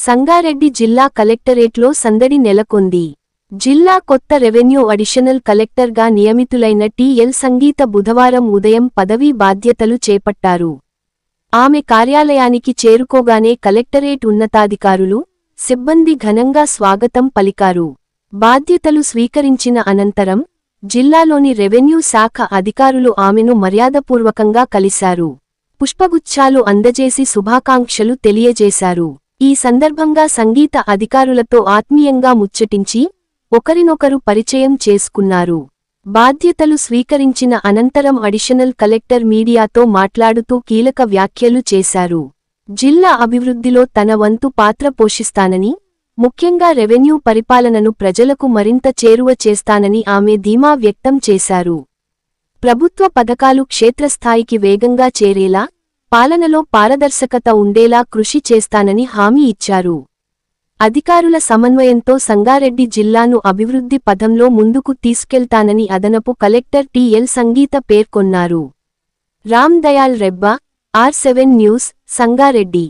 సంగారెడ్డి జిల్లా కలెక్టరేట్లో సందడి నెలకొంది. జిల్లా కొత్త రెవెన్యూ అడిషనల్ కలెక్టర్గా నియమితులైన టి.ఎల్. సంగీత బుధవారం ఉదయం పదవీ బాధ్యతలు చేపట్టారు. ఆమె కార్యాలయానికి చేరుకోగానే కలెక్టరేట్ ఉన్నతాధికారులు, సిబ్బంది ఘనంగా స్వాగతం పలికారు. బాధ్యతలు స్వీకరించిన అనంతరం జిల్లాలోని రెవెన్యూ శాఖ అధికారులు ఆమెను మర్యాదపూర్వకంగా కలిశారు. పుష్పగుచ్ఛాలు అందజేసి శుభాకాంక్షలు తెలియజేశారు. ఈ సందర్భంగా సంగీత అధికారులతో ఆత్మీయంగా ముచ్చటించి ఒకరినొకరు పరిచయం చేసుకున్నారు. బాధ్యతలు స్వీకరించిన అనంతరం అడిషనల్ కలెక్టర్ మీడియాతో మాట్లాడుతూ కీలక వ్యాఖ్యలు చేశారు. జిల్లా అభివృద్ధిలో తన వంతు పాత్ర పోషిస్తానని, ముఖ్యంగా రెవెన్యూ పరిపాలనను ప్రజలకు మరింత చేరువ చేస్తానని ఆమె ధీమా వ్యక్తం చేశారు. ప్రభుత్వ పథకాలు క్షేత్రస్థాయికి వేగంగా చేరేలా, పాలనలో పారదర్శకత ఉండేలా కృషి చేస్తానని హామీ ఇచ్చారు. అధికారుల సమన్వయంతో సంగారెడ్డి జిల్లాను అభివృద్ధి పథంలో ముందుకు తీసుకెళ్తానని అదనపు కలెక్టర్ టి.ఎల్. సంగీత పేర్కొన్నారు. Ram Dayal Rebba, R7 news, Sangareddy.